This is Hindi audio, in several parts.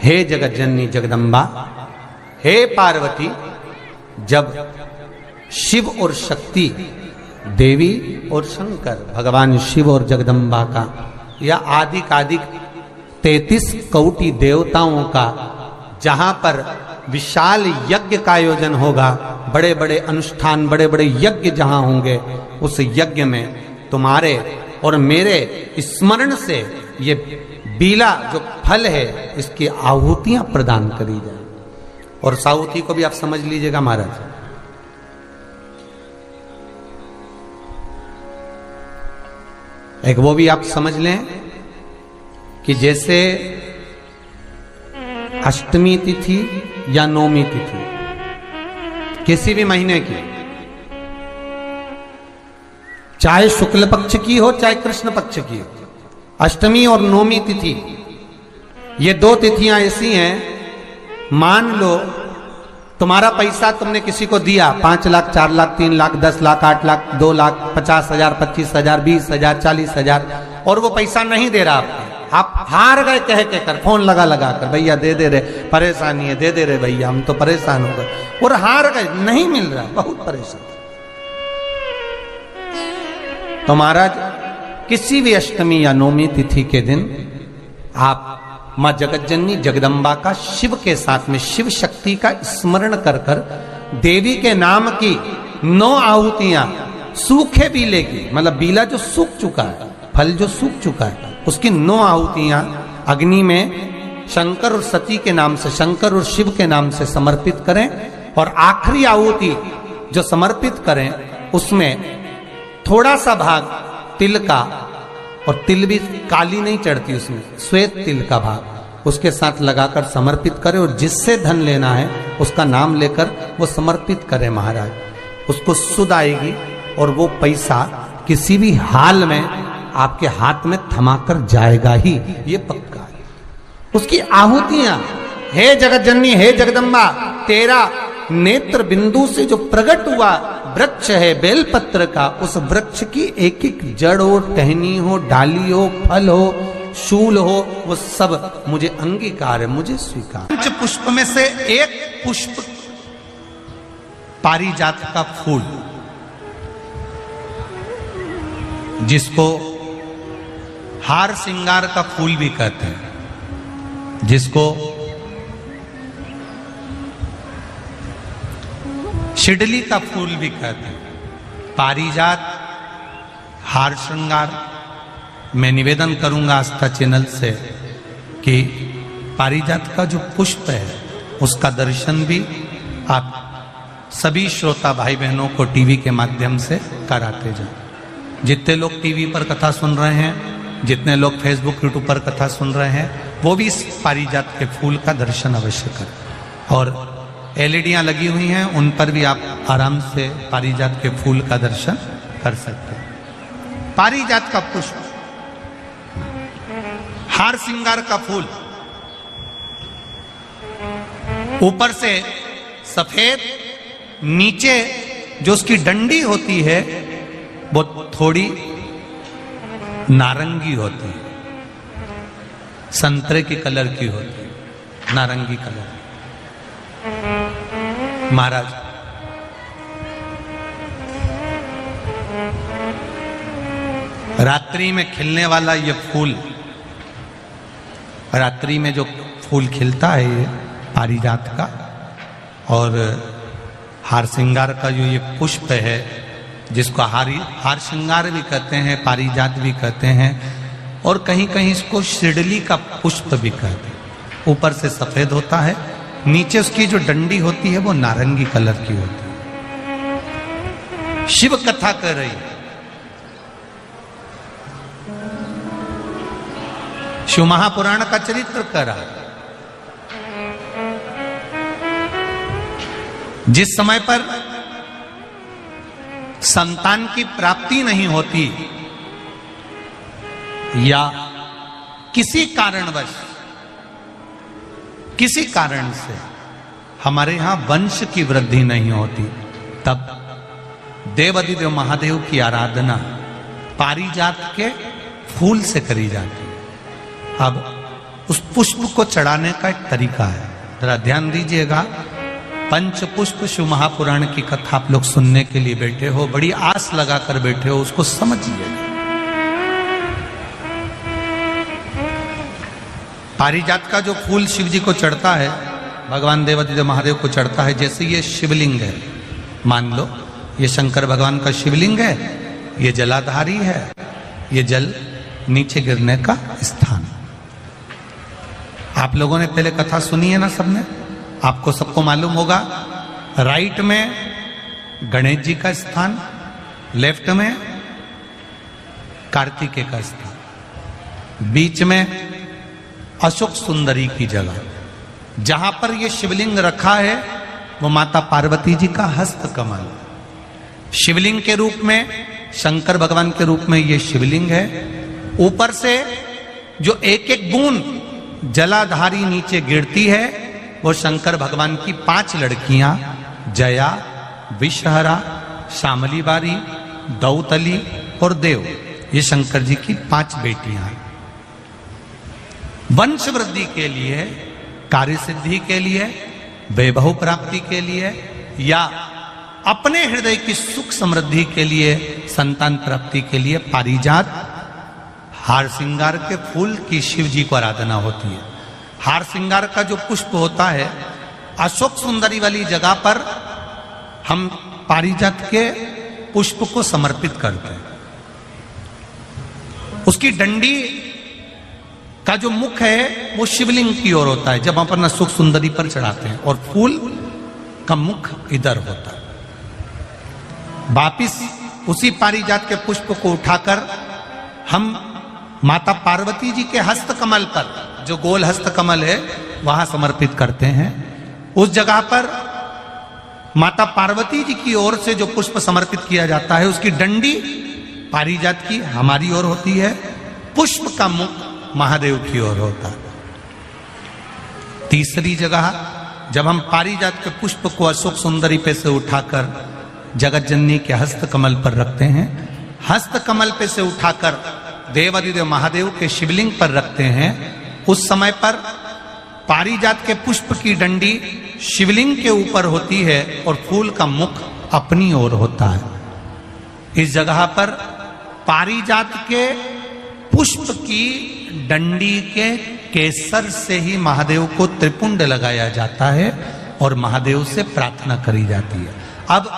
हे जगत जननी जगदम्बा, हे पार्वती, जब शिव और शक्ति, देवी और शंकर, भगवान शिव और जगदम्बा का या आदिक 33 कोटि देवताओं का जहां पर विशाल यज्ञ का आयोजन होगा, बड़े बड़े अनुष्ठान, बड़े बड़े यज्ञ जहां होंगे, उस यज्ञ में तुम्हारे और मेरे स्मरण से ये बीला जो फल है इसकी आहुतियां प्रदान करी जाए। और साहुति को भी आप समझ लीजिएगा महाराज, एक वो भी आप समझ लें कि जैसे अष्टमी तिथि या नौमी तिथि किसी भी महीने की, चाहे शुक्ल पक्ष की हो चाहे कृष्ण पक्ष की हो, अष्टमी और नौमी तिथि ये दो तिथियां ऐसी हैं, मान लो तुम्हारा पैसा तुमने किसी को दिया 5 लाख, 4 लाख, 3 लाख, 10 लाख, 8 लाख, 2 लाख, 50,000, 25,000, 20,000, 40,000 और वो पैसा नहीं दे रहा आपको, आप हार गए कह के कर, फोन लगा कर, भैया दे दे रहे, परेशानी है, दे दे रहे भैया, हम तो परेशान हो गए, और हार गए, नहीं मिल रहा, बहुत परेशान। तो महाराज किसी भी अष्टमी या नौमी तिथि के दिन आप मां जगत जननी जगदम्बा का शिव के साथ में, शिव शक्ति का स्मरण कर कर देवी के नाम की 9 आहुतियां, सूखे बीले की, मतलब बीला जो सूख चुका है, फल जो सूख चुका है, उसकी 9 आहुतियां अग्नि में शंकर और सती के नाम से, शंकर और शिव के नाम से समर्पित करें। और आखिरी आहुति जो समर्पित करें उसमें थोड़ा सा भाग तिल का, और तिल भी काली नहीं चढ़ती उसमें, श्वेत तिल का भाग उसके साथ लगाकर समर्पित करें, और जिससे धन लेना है उसका नाम लेकर वो समर्पित करें महाराज, उसको सुध आएगी और वो पैसा किसी भी हाल में आपके हाथ में थमाकर जाएगा ही, ये पक्का है। उसकी आहुतियां, हे जगत जननी, हे जगदम्बा, तेरा नेत्र बिंदु से जो प्रकट हुआ वृक्ष है बेलपत्र का, उस वृक्ष की एक एक जड़ हो, टहनी हो, डाली हो, फल हो, शूल हो, वो सब मुझे अंगीकार है, मुझे स्वीकार। पंच पुष्प में से एक पुष्प पारिजात का फूल, जिसको हार श्रृंगार का फूल भी कहते हैं, जिसको शिडली का फूल भी कहते हैं, पारिजात, हार श्रृंगार। मैं निवेदन करूंगा आस्था चैनल से कि पारिजात का जो पुष्प है उसका दर्शन भी आप सभी श्रोता भाई बहनों को टीवी के माध्यम से कराते जाएं। जितने लोग टीवी पर कथा सुन रहे हैं, जितने लोग फेसबुक यूट्यूब पर कथा सुन रहे हैं, वो भी इस पारिजात के फूल का दर्शन अवश्य करें। और एलईडियां लगी हुई हैं, उन पर भी आप आराम से पारिजात के फूल का दर्शन कर सकते हैं। पारिजात का पुष्प, हार श्रृंगार का फूल, ऊपर से सफेद, नीचे जो उसकी डंडी होती है वो थोड़ी नारंगी होती है, संतरे की कलर की होती है, नारंगी कलर। महाराज रात्रि में खिलने वाला ये फूल, रात्रि में जो फूल खिलता है ये पारिजात का, और हार श्रृंगार का जो ये पुष्प है, जिसको हार श्रृंगार भी कहते हैं, पारिजात भी कहते हैं, और कहीं कहीं इसको शिडली का पुष्प भी कहते हैं। ऊपर से सफेद होता है, नीचे उसकी जो डंडी होती है वो नारंगी कलर की होती है। शिव कथा कर रही है, शिव महापुराण का चरित्र कर रहा है। जिस समय पर संतान की प्राप्ति नहीं होती या किसी कारणवश, किसी कारण से हमारे यहां वंश की वृद्धि नहीं होती, तब देवाधिदेव महादेव की आराधना पारिजात के फूल से करी जाती है। अब उस पुष्प को चढ़ाने का एक तरीका है। जरा ध्यान दीजिएगा, पंच पुष्प शिव महापुराण की कथा आप लोग सुनने के लिए बैठे हो, बड़ी आस लगा कर बैठे हो, उसको समझिएगा। पारिजात का जो फूल शिव जी को चढ़ता है, भगवान देवादिदेव महादेव को चढ़ता है, जैसे ये शिवलिंग है, मान लो ये शंकर भगवान का शिवलिंग है, ये जलाधारी है, ये जल नीचे गिरने का स्थान। आप लोगों ने पहले कथा सुनी है ना सबने, आपको सबको मालूम होगा। राइट में गणेश जी का स्थान, लेफ्ट में कार्तिकेय का स्थान, बीच में अशोक सुंदरी की जगह। जहां पर यह शिवलिंग रखा है वो माता पार्वती जी का हस्त कमल, शिवलिंग के रूप में, शंकर भगवान के रूप में यह शिवलिंग है। ऊपर से जो एक एक बूंद जलाधारी नीचे गिरती है वो शंकर भगवान की 5 लड़कियां, जया, विषहरा, शामली बारी, दौतली और देव, ये शंकर जी की 5 बेटियां हैं। वंश वृद्धि के लिए, कार्य सिद्धि के लिए, वैभव प्राप्ति के लिए, या अपने हृदय की सुख समृद्धि के लिए, संतान प्राप्ति के लिए पारिजात हार श्रृंगार के फूल की शिव जी को आराधना होती है। हार श्रृंगार का जो पुष्प होता है, अशोक सुंदरी वाली जगह पर हम पारिजात के पुष्प को समर्पित करते हैं। उसकी डंडी का जो मुख है वो शिवलिंग की ओर होता है जब अपन अशोक सुंदरी पर चढ़ाते हैं, और फूल का मुख इधर होता है। वापिस उसी पारिजात के पुष्प को उठाकर हम माता पार्वती जी के हस्त कमल पर, जो गोल हस्त कमल है, वहां समर्पित करते हैं। उस जगह पर माता पार्वती जी की ओर से जो पुष्प समर्पित किया जाता है, उसकी डंडी पारिजात की हमारी ओर होती है, पुष्प का मुख महादेव की ओर होता है। तीसरी जगह जब हम पारिजात के पुष्प को अशोक सुंदरी पे से उठाकर जगत जननी के हस्त कमल पर रखते हैं, हस्त कमल पे से उठाकर देवादिदेव महादेव के शिवलिंग पर रखते हैं, उस समय पर पारिजात के पुष्प की डंडी शिवलिंग के ऊपर होती है और फूल का मुख अपनी ओर होता है। इस जगह पर पारिजात के पुष्प की डंडी के केसर से ही महादेव को त्रिपुंड लगाया जाता है और महादेव से प्रार्थना करी जाती है। अब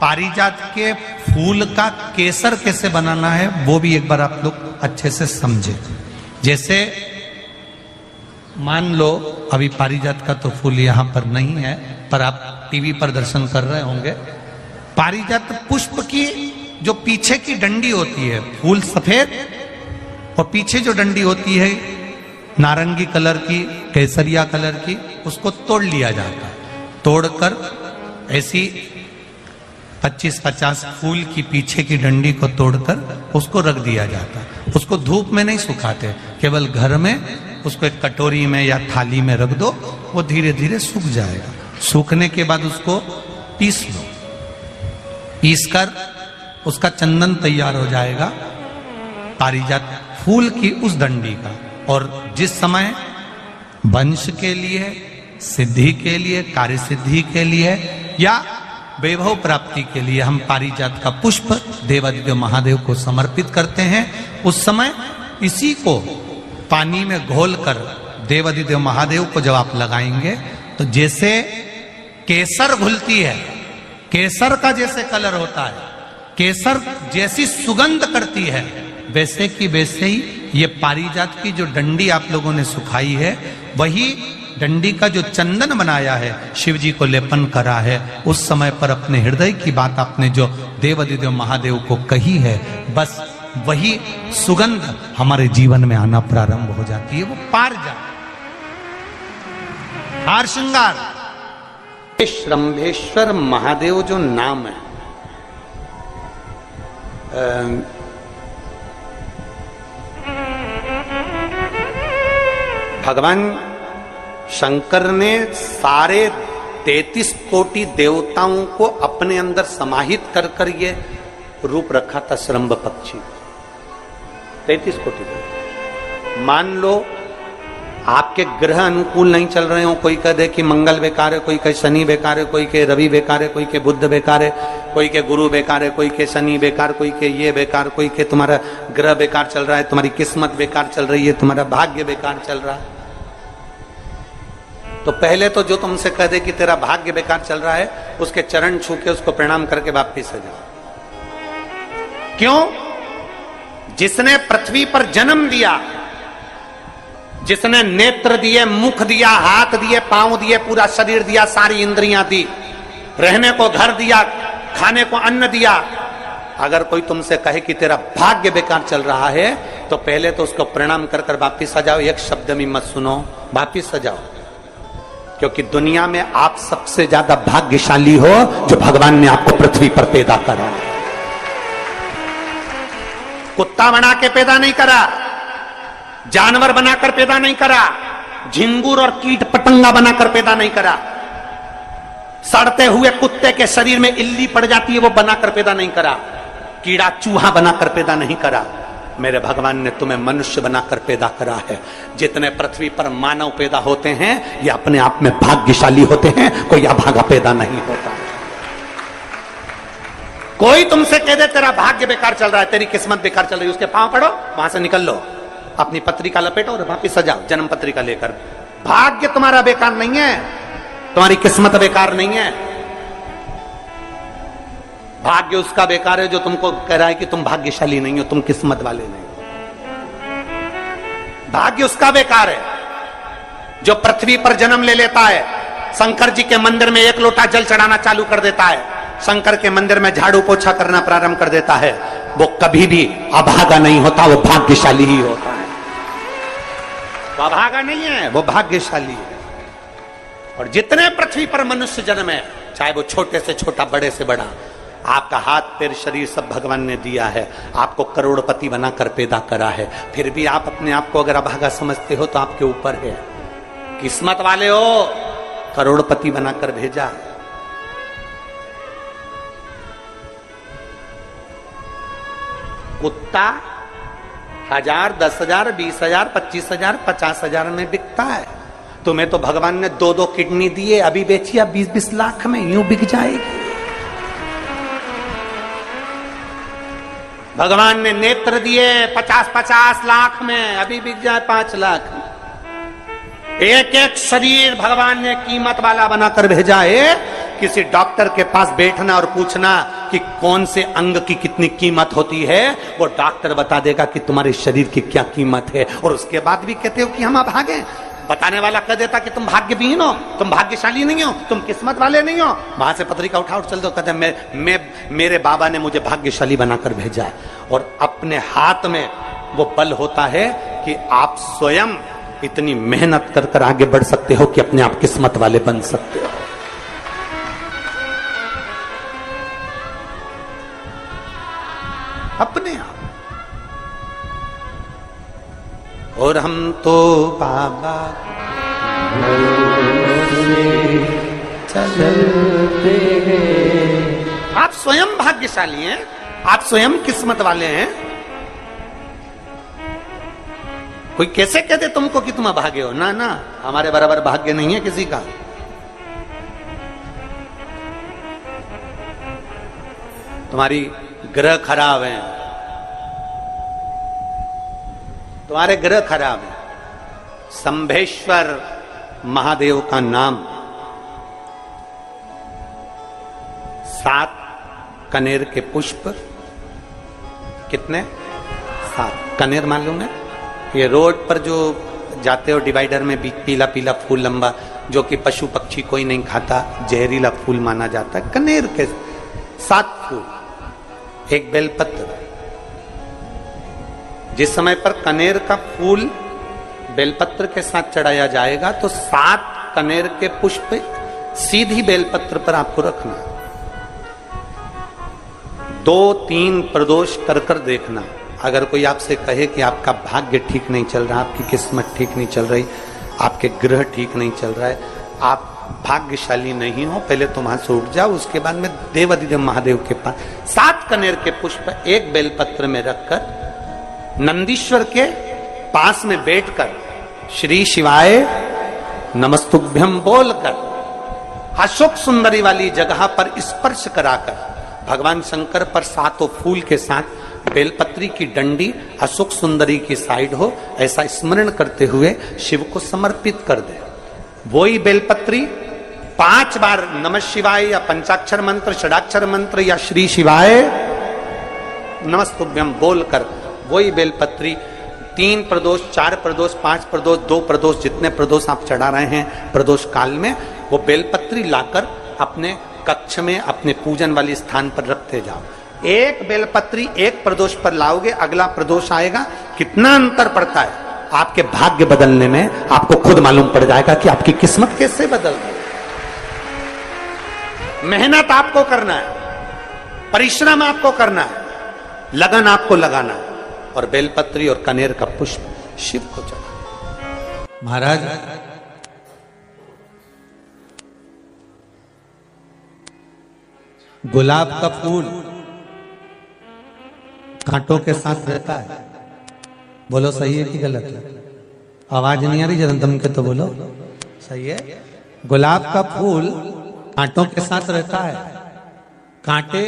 पारिजात के फूल का केसर कैसे बनाना है वो भी एक बार आप लोग अच्छे से समझे। जैसे मान लो अभी पारिजात का तो फूल यहां पर नहीं है, पर आप टीवी पर दर्शन कर रहे होंगे। पारिजात पुष्प की जो पीछे की डंडी होती है, फूल सफेद और पीछे जो डंडी होती है नारंगी कलर की, केसरिया कलर की, उसको तोड़ लिया जाता है। तोड़कर ऐसी 25-50 फूल की पीछे की डंडी को तोड़कर उसको रख दिया जाता है। उसको धूप में नहीं सुखाते, केवल घर में उसको एक कटोरी में या थाली में रख दो, वो धीरे धीरे सूख जाएगा। सूखने के बाद उसको पीस लो, पीसकर उसका चंदन तैयार हो जाएगा पारिजात फूल की उस डंडी का। और जिस समय वंश के लिए, सिद्धि के लिए, कार्य सिद्धि के लिए या वैभव प्राप्ति के लिए हम पारिजात का पुष्प देवादिदेव महादेव को समर्पित करते हैं, उस समय इसी को पानी में घोलकर देवादिदेव महादेव को जब आप लगाएंगे तो जैसे केसर घुलती है, केसर का जैसे कलर होता है, केसर जैसी सुगंध करती है, वैसे की वैसे ही ये पारिजात की जो डंडी आप लोगों ने सुखाई है, वही डंडी का जो चंदन बनाया है, शिव जी को लेपन करा है, उस समय पर अपने हृदय की बात आपने जो देवादिदेव महादेव को कही है, बस वही सुगंध हमारे जीवन में आना प्रारंभ हो जाती है। वो पारिजात हार श्रृंगार श्रंभेश्वर महादेव जो नाम है, भगवान शंकर ने सारे 33 कोटि देवताओं को अपने अंदर समाहित कर कर ये रूप रखा था श्रंभ पक्षी। 33 कोटि मान लो आपके ग्रह अनुकूल नहीं चल रहे हो, कोई कह दे कि मंगल बेकार है, कोई कहे शनि बेकार है, कोई कहे रवि बेकार है, कोई कहे बुध बेकार है, कोई के गुरु बेकार है, कोई के शनि बेकार, कोई के ये बेकार, कोई के तुम्हारा ग्रह बेकार चल रहा है, तुम्हारी किस्मत बेकार चल रही है, तुम्हारा भाग्य बेकार चल रहा है। तो पहले तो जो तुमसे कह दे कि तेरा भाग्य बेकार चल रहा है, उसके चरण छू के उसको प्रणाम करके वापिस आ जाओ। क्यों? जिसने पृथ्वी पर जन्म दिया, जिसने नेत्र दिए, मुख दिया, हाथ दिए, पांव दिए, पूरा शरीर दिया, सारी इंद्रियां दी, रहने को घर दिया, खाने को अन्न दिया, अगर कोई तुमसे कहे कि तेरा भाग्य बेकार चल रहा है, तो पहले तो उसको प्रणाम कर कर वापिस आ जाओ। एक शब्द भी मत सुनो, वापिस आ जाओ। क्योंकि दुनिया में आप सबसे ज्यादा भाग्यशाली हो जो भगवान ने आपको पृथ्वी पर पैदा करा। कुत्ता बना के पैदा नहीं करा, जानवर बनाकर पैदा नहीं करा, झिंगुर और कीट पतंगा बनाकर पैदा नहीं करा, सड़ते हुए कुत्ते के शरीर में इल्ली पड़ जाती है वो बनाकर पैदा नहीं करा, कीड़ा चूहा बनाकर पैदा नहीं करा। मेरे भगवान ने तुम्हें मनुष्य बनाकर पैदा करा है। जितने पृथ्वी पर मानव पैदा होते हैं ये अपने आप में भाग्यशाली होते हैं, कोई अभागा पैदा नहीं होता। कोई तुमसे कह दे तेरा भाग्य बेकार चल रहा है, तेरी किस्मत बेकार चल रही है, उसके पांव पड़ो, वहां से निकल लो, अपनी पत्रिका लपेटो और वापिस सजाओ जन्म पत्रिका लेकर। भाग्य तुम्हारा बेकार नहीं है, तुम्हारी किस्मत बेकार नहीं है। भाग्य उसका बेकार है जो तुमको कह रहा है कि तुम भाग्यशाली नहीं हो, तुम किस्मत वाले नहीं। भाग्य उसका बेकार है जो पृथ्वी पर जन्म ले लेता है, शंकर जी के मंदिर में एक लोटा जल चढ़ाना चालू कर देता है, शंकर के मंदिर में झाड़ू पोछा करना प्रारंभ कर देता है, वो कभी भी अभागा नहीं होता, वो भाग्यशाली ही होता है। वो अभागा नहीं है, वो भाग्यशाली है। और जितने पृथ्वी पर मनुष्य जन्म है, चाहे वो छोटे से छोटा, बड़े से बड़ा, आपका हाथ पैर शरीर सब भगवान ने दिया है, आपको करोड़पति बनाकर पैदा करा है, फिर भी आप अपने आप को अगर अभागा समझते हो तो आपके ऊपर है। किस्मत वाले हो, करोड़पति बनाकर भेजा। कुत्ता 1000, 10,000, 20,000, 25,000, 50,000 में बिकता है। तुम्हें तो भगवान ने 2-2 किडनी दिए, अभी बेचिए 20-20 लाख में, यूं बिक जाएगी। भगवान ने नेत्र दिए 50-50 लाख में, अभी बिक जाए 5 लाख में। एक एक शरीर भगवान ने कीमत वाला बनाकर भेजा है। किसी डॉक्टर के पास बैठना और पूछना कि कौन से अंग की कितनी कीमत होती है, वो डॉक्टर बता देगा कि तुम्हारे शरीर की क्या कीमत है। और उसके बाद भी कहते हो कि हम अभागे। बताने वाला कह देता कि तुम भाग्यहीन हो, तुम भाग्यशाली नहीं हो, तुम किस्मत वाले नहीं हो। वहां से पत्रिका उठा चल दो, कहते मेरे बाबा ने मुझे भाग्यशाली बनाकर भेजा है। और अपने हाथ में वो बल होता है कि आप स्वयं इतनी मेहनत कर कर आगे बढ़ सकते हो कि अपने आप किस्मत वाले बन सकते हो। अपने आप। और हम तो बाबा चलते हैं। आप स्वयं भाग्यशाली हैं, आप स्वयं किस्मत वाले हैं। कोई कैसे कहते तुमको कि तुम अभागे हो? ना ना, हमारे बराबर भाग्य नहीं है किसी का। तुम्हारी ग्रह खराब है, तुम्हारे ग्रह खराब है। संभेश्वर महादेव का नाम 7 कनेर के पुष्प, कितने? 7 कनेर मालूम है? ये रोड पर जो जाते हो डिवाइडर में पीला पीला फूल लंबा, जो कि पशु पक्षी कोई नहीं खाता, जहरीला फूल माना जाता है। कनेर के 7 फूल, एक बेलपत्र। जिस समय पर कनेर का फूल बेलपत्र के साथ चढ़ाया जाएगा तो 7 कनेर के पुष्प सीधी बेलपत्र पर आपको रखना। 2-3 प्रदोष कर कर देखना। अगर कोई आपसे कहे कि आपका भाग्य ठीक नहीं चल रहा, आपकी किस्मत ठीक नहीं चल रही, आपके ग्रह ठीक नहीं चल रहा है, आप भाग्यशाली नहीं हो, पहले तुम वहां से उठ जाओ। उसके बाद में देवाधिदेव महादेव के पास 7 कनेर के पुष्प एक बेलपत्र में रखकर नंदीश्वर के पास में बैठकर श्री शिवाय नमस्तुभ्यम बोलकर अशोक सुंदरी वाली जगह पर स्पर्श कराकर भगवान शंकर पर सातों फूल के साथ बेलपत्री की डंडी अशोक सुंदरी की साइड हो, ऐसा स्मरण करते हुए शिव को समर्पित कर दे। वही बेलपत्री 5 बार नमः शिवाय या पंचाक्षर मंत्र, षडाक्षर मंत्र या श्री शिवाय नमस्तुभ्यम बोलकर वही बेलपत्री 3 प्रदोष, 4 प्रदोष, 5 प्रदोष, 2 प्रदोष, जितने प्रदोष आप चढ़ा रहे हैं प्रदोष काल में, वो बेलपत्री लाकर अपने कक्ष में अपने पूजन वाले स्थान पर रखते जाओ। एक बेलपत्री एक प्रदोष पर लाओगे, अगला प्रदोष आएगा, कितना अंतर पड़ता है आपके भाग्य बदलने में, आपको खुद मालूम पड़ जाएगा कि आपकी किस्मत कैसे बदल गई। मेहनत आपको करना है, परिश्रम आपको करना है, लगन आपको लगाना है, और बेलपत्री और कनेर का पुष्प शिव को चढ़ा। महाराज गुलाब का फूल कांटों के साथ रहता है, बोलो सही है कि गलत है? आवाज नहीं आ रही जरा दम के तो बोलो सही है। गुलाब का फूल कांटों के साथ रहता है। कांटे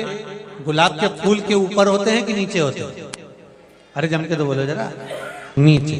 गुलाब के फूल के ऊपर होते हैं कि नीचे होते हैं? अरे जम के तो बोलो जरा, नीचे।